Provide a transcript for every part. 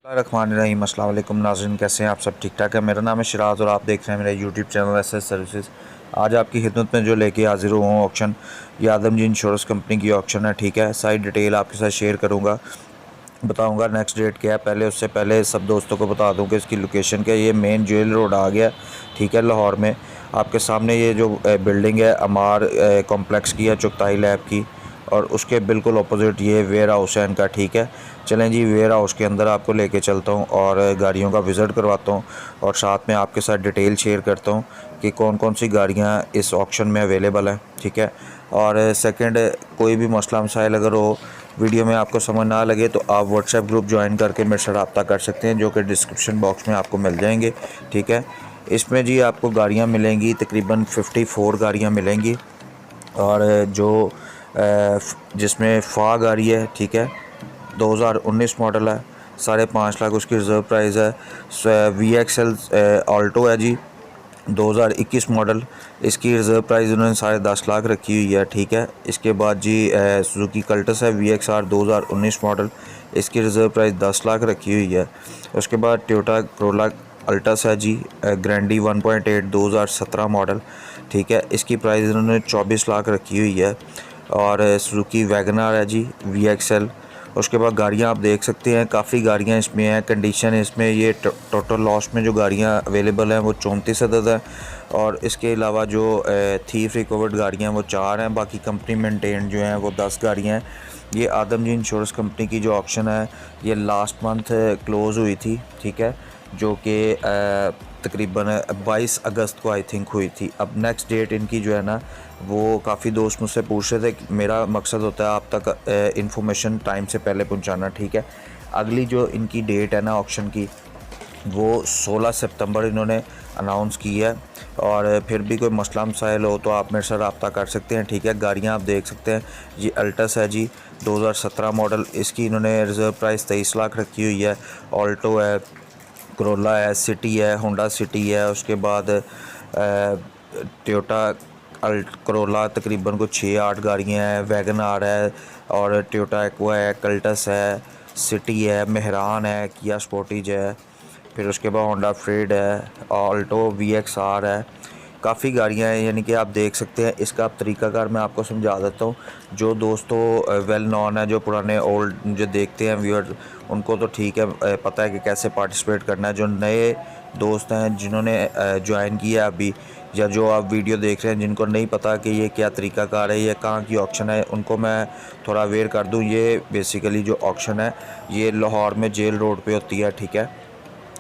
रहीम अस्सलाम वालेकुम नाज़रीन, कैसे हैं आप? सब ठीक ठाक है। मेरा नाम है शिराज और आप देख रहे हैं मेरा यूट्यूब चैनल एसएस सर्विसेज। आज आपकी खिदमत में जो लेके हाजिर हुआ हूँ ऑक्शन, ये आदम जी इंश्योरेंस कंपनी की ऑक्शन है। ठीक है, सारी डिटेल आपके साथ शेयर करूँगा, बताऊँगा नेक्स्ट डेट क्या है। पहले उससे पहले सब दोस्तों को बता दूँ कि इसकी लोकेशन क्या है। ये मेन जेल रोड आ गया, ठीक है, लाहौर में। आपके सामने ये जो बिल्डिंग है अमार कॉम्प्लेक्स की है, चुगताई लैब की, और उसके बिल्कुल अपोजिट ये वेयर हाउस है इनका। ठीक है, चलें जी, वेयर हाउस के अंदर आपको लेके चलता हूँ और गाड़ियों का विज़िट करवाता हूँ और साथ में आपके साथ डिटेल शेयर करता हूँ कि कौन कौन सी गाड़ियाँ इस ऑक्शन में अवेलेबल हैं। ठीक है, और सेकंड, कोई भी मसला मसाइल अगर हो, वीडियो में आपको समझ ना लगे तो आप व्हाट्सएप ग्रुप ज्वाइन करके मेरे से रब्ता कर सकते हैं, जो कि डिस्क्रिप्शन बॉक्स में आपको मिल जाएंगे। ठीक है, इसमें जी आपको गाड़ियाँ मिलेंगी, तकरीबन 54 गाड़ियाँ मिलेंगी, और जो जिसमें फा गाड़ी है, ठीक है, 2019 मॉडल है, 5.5 लाख उसकी रिज़र्व प्राइस है। VXL ऑल्टो है जी, 2021 मॉडल, इसकी रिज़र्व प्राइस उन्होंने 10.5 लाख रखी हुई है। ठीक है, इसके बाद जी सुजुकी कल्टस है VXR 2019 मॉडल, इसकी रिज़र्व प्राइस 10 लाख रखी हुई है। उसके बाद टोयोटा करोला अल्टस है जी, ग्रैंडी 1.8 2017 मॉडल, ठीक है, इसकी प्राइस इन्होंने 24 लाख रखी हुई है। और सुजुकी वैगनआर है जी VXL। उसके बाद गाड़ियाँ आप देख सकते हैं, काफ़ी गाड़ियाँ इसमें हैं। कंडीशन इसमें ये टोटल लॉस में जो गाड़ियाँ अवेलेबल हैं वो 34 अदद हैं, और इसके अलावा जो थीफ रिकवर्ड गाड़ियाँ वो 4 हैं, बाकी कंपनी मेंटेन जो हैं वो 10 गाड़ियाँ हैं। ये आदम जी इंश्योरेंस कंपनी की जो ऑक्शन है ये लास्ट मंथ क्लोज़ हुई थी, ठीक है, जो कि तकरीबन 22 अगस्त को आई थिंक हुई थी। अब नेक्स्ट डेट इनकी जो है ना, वो काफ़ी दोस्त मुझसे पूछ रहे थे कि मेरा मकसद होता है आप तक इन्फॉर्मेशन टाइम से पहले पहुंचाना। ठीक है, अगली जो इनकी डेट है ना ऑक्शन की, वो 16 सितंबर इन्होंने अनाउंस की है। और फिर भी कोई मसला मसाइल हो तो आप मेरे से रब्ता कर सकते हैं। ठीक है, गाड़ियाँ आप देख सकते हैं, ये अल्टस है जी 2017 मॉडल, इसकी इन्होंने रिज़र्व प्राइस 23 लाख रखी हुई है। ऑल्टो है, करोला है, सिटी है, होंडा सिटी है, उसके बाद टोयोटा करोला तकरीबन को 6-8 गाड़ियाँ हैं, वैगनआर है, और टोयोटा एक्वा है, कल्टस है, सिटी है, मेहरान है, किया स्पोर्टेज है, फिर उसके बाद होंडा फ्रीड है, ऑल्टो VXR है, काफ़ी गाड़ियाँ हैं, यानी कि आप देख सकते हैं। इसका आप तरीक़ाकार मैं आपको समझा देता हूँ। जो दोस्तों वेल नॉन है, जो पुराने ओल्ड जो देखते हैं व्यूअर, उनको तो ठीक है, पता है कि कैसे पार्टिसिपेट करना है। जो नए दोस्त हैं जिन्होंने ज्वाइन किया अभी, या जो आप वीडियो देख रहे हैं जिनको नहीं पता कि ये क्या तरीक़ाकार है, ये कहाँ की ऑक्शन है, उनको मैं थोड़ा अवेयर कर दूँ। ये बेसिकली जो ऑक्शन है ये लाहौर में जेल रोड पे होती है। ठीक है,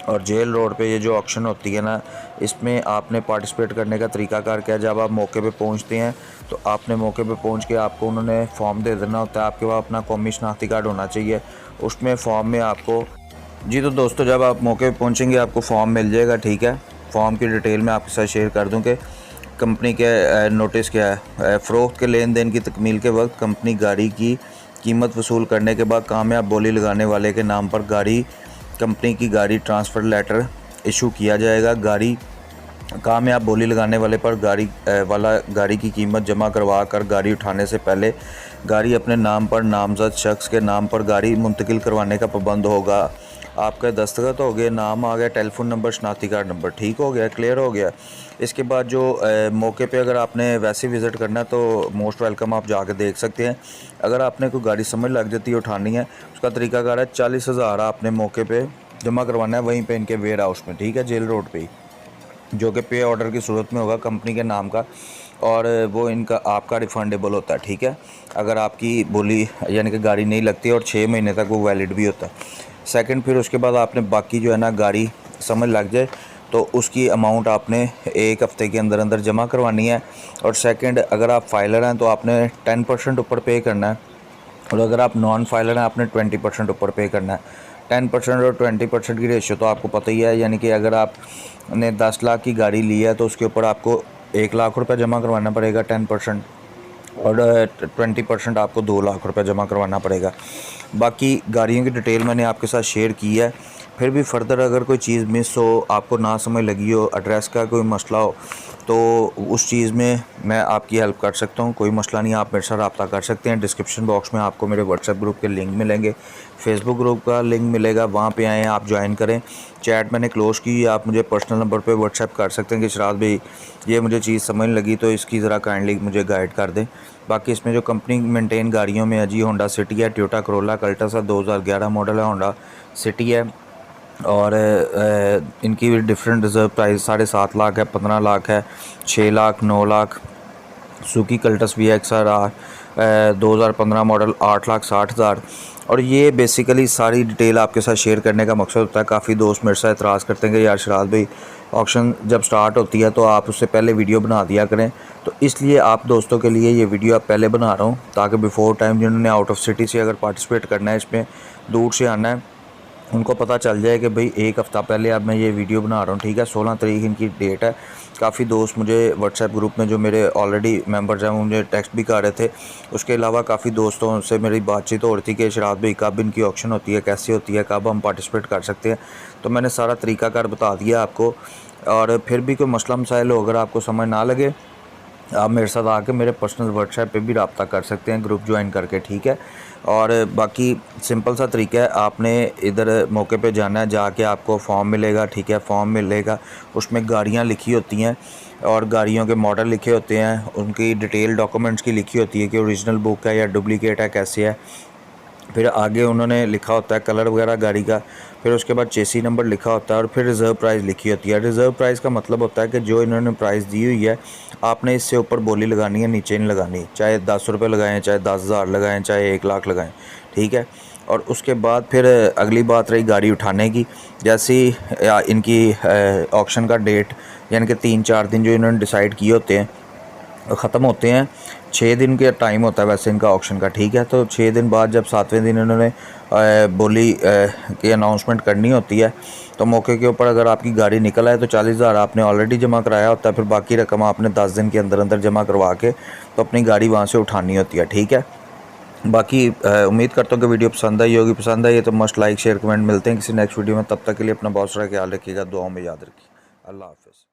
और जेल रोड पे ये जो ऑक्शन होती है ना, इसमें आपने पार्टिसिपेट करने का तरीकाकार क्या है, जब आप मौके पे पहुंचते हैं तो आपने मौके पे पहुंच के आपको उन्होंने फॉर्म दे देना होता है। आपके पास अपना कौमी शनाख्ती कार्ड होना चाहिए। उसमें फॉर्म में आपको जी, तो दोस्तों जब आप मौके पे पहुंचेंगे आपको फॉर्म मिल जाएगा। ठीक है, फॉर्म की डिटेल मैं आपके साथ शेयर कर दूं कि कंपनी के नोटिस क्या है। फ़रोख्त के लेन देन की तकमील के वक्त कंपनी गाड़ी की कीमत वसूल करने के बाद कामयाब बोली लगाने वाले के नाम पर कंपनी की गाड़ी ट्रांसफ़र लेटर इशू किया जाएगा। कामयाब बोली लगाने वाले पर गाड़ी की कीमत जमा करवा कर गाड़ी उठाने से पहले गाड़ी अपने नाम पर नामजद शख्स के नाम पर गाड़ी मुंतकिल करवाने का पाबंद होगा। आपका दस्तखत हो गया, नाम आ गया, टेलीफोन नंबर, शनाख्ती कार्ड नंबर, ठीक हो गया, क्लियर हो गया। इसके बाद जो मौके पे अगर आपने वैसे विज़िट करना है तो मोस्ट वेलकम, आप जाके देख सकते हैं। अगर आपने कोई गाड़ी समझ लग जाती है उठानी है, उसका तरीकाकार है 40,000 आपने मौके पे जमा करवाना है वहीं पे इनके वेयर हाउस में। ठीक है, जेल रोड पे ही, जो कि पे ऑर्डर की सूरत में होगा कंपनी के नाम का, और वो इनका आपका रिफ़ंडेबल होता है। ठीक है, अगर आपकी बोली यानी कि गाड़ी नहीं लगती और 6 महीने तक वो वैलिड भी होता है। सेकंड, फिर उसके बाद आपने बाकी जो है ना गाड़ी समझ लग जाए तो उसकी अमाउंट आपने 1 हफ़्ते के अंदर अंदर जमा करवानी है। और सेकंड, अगर आप फाइलर हैं तो आपने 10% ऊपर पे करना है, और अगर आप नॉन फाइलर हैं आपने 20% ऊपर पे करना है। 10% और 20% की रेशियो तो आपको पता ही है, यानी कि अगर आपने 10 लाख की गाड़ी ली है तो उसके ऊपर आपको 1 लाख रुपये जमा करवाना पड़ेगा 10%, और 20% आपको 2 लाख रुपये जमा करवाना पड़ेगा। बाकी गाड़ियों की डिटेल मैंने आपके साथ शेयर की है। फिर भी फर्दर अगर कोई चीज़ मिस हो, आपको ना समझ लगी हो, एड्रेस का कोई मसला हो, तो उस चीज़ में मैं आपकी हेल्प कर सकता हूँ, कोई मसला नहीं, आप मेरे साथ रब्ता कर सकते हैं। डिस्क्रिप्शन बॉक्स में आपको मेरे व्हाट्सएप ग्रुप के लिंक मिलेंगे, फेसबुक ग्रुप का लिंक मिलेगा, वहाँ पे आएँ, आप ज्वाइन करें। चैट मैंने क्लोज़ की, आप मुझे पर्सनल नंबर पे व्हाट्सएप कर सकते हैं कि शराज भाई ये मुझे चीज़ समझ लगी तो इसकी ज़रा काइंडली मुझे गाइड कर दें। बाकी इसमें जो कंपनी मेंटेन गाड़ियों में है जी, होंडा सिटी है, टोयोटा करोला कल्टस है, 2011 मॉडल है, होंडा सिटी है। और इनकी भी डिफरेंट रिज़र्व प्राइस 7.5 लाख है, 15 लाख है, 6 lakh, 9 lakh. Suzuki Cultus VXR 2015 model 8,60,000। और ये बेसिकली सारी डिटेल आपके साथ शेयर करने का मकसद होता है। काफ़ी दोस्त मेरे साथ एतराज़ करते हैं कि यार शराज भाई ऑक्शन जब स्टार्ट होती है तो आप उससे पहले वीडियो बना दिया करें, तो इसलिए आप दोस्तों के लिए ये वीडियो आप पहले बना रहा हूँ ताकि बिफ़ोर टाइम जिन्होंने आउट ऑफ सिटी से अगर पार्टिसिपेट करना है, इसमें दूर से आना है, उनको पता चल जाए कि भाई एक हफ़्ता पहले अब मैं ये वीडियो बना रहा हूँ। ठीक है, 16 तारीख इनकी डेट है। काफ़ी दोस्त मुझे व्हाट्सएप ग्रुप में जो मेरे ऑलरेडी मेंबर्स हैं वो मुझे टेक्स्ट भी कर रहे थे। उसके अलावा काफ़ी दोस्तों से मेरी बातचीत हो रही थी कि शराज भाई कब इनकी ऑक्शन होती है, कैसी होती है, कब हम पार्टिसिपेट कर सकते हैं। तो मैंने सारा तरीक़ाकार बता दिया आपको। और फिर भी कोई मसला मसाइल हो, अगर आपको समझ ना लगे, आप मेरे साथ आके मेरे पर्सनल व्हाट्सएप पे भी रब्ता कर सकते हैं ग्रुप ज्वाइन करके। ठीक है, और बाकी सिंपल सा तरीका है, आपने इधर मौके पे जाना है, जाके आपको फॉर्म मिलेगा। ठीक है, फॉर्म मिलेगा, उसमें गाड़ियाँ लिखी होती हैं और गाड़ियों के मॉडल लिखे होते हैं, उनकी डिटेल डॉक्यूमेंट्स की लिखी होती है कि ओरिजिनल बुक है या डुप्लीकेट है, कैसे है। फिर आगे उन्होंने लिखा होता है कलर वगैरह गाड़ी का, फिर उसके बाद चेसी नंबर लिखा होता है और फिर रिज़र्व प्राइस लिखी होती है। रिज़र्व प्राइस का मतलब होता है कि जो इन्होंने प्राइस दी हुई है आपने इससे ऊपर बोली लगानी है, नीचे नहीं लगानी। चाहे 10 रुपये लगाएं, चाहे 10,000 लगाएं, चाहे 1 लाख लगाएं। ठीक है, और उसके बाद फिर अगली बात रही गाड़ी उठाने की। जैसे ही इनकी ऑक्शन का डेट यानी कि 3-4 दिन जो इन्होंने डिसाइड किए होते हैं ख़त्म होते हैं। 6 दिन का टाइम होता है वैसे इनका ऑक्शन का। ठीक है, तो 6 दिन बाद जब 7वें दिन इन्होंने बोली की अनाउंसमेंट करनी होती है, तो मौके के ऊपर अगर आपकी गाड़ी निकल आए तो 40,000 आपने ऑलरेडी जमा कराया होता है। फिर बाकी रकम आपने 10 दिन के अंदर अंदर जमा करवा के तो अपनी गाड़ी वहाँ से उठानी होती है। ठीक है, बाकी उम्मीद करता हूँ कि वीडियो पसंद आई होगी। पसंद आई है तो मस्ट लाइक शेयर कमेंट। मिलते हैं किसी नेक्स्ट वीडियो में, तब तक के लिए अपना बहुत सारा ख्याल रखिएगा, दुआओं में याद रखिए। अल्लाह हाफ़िज़।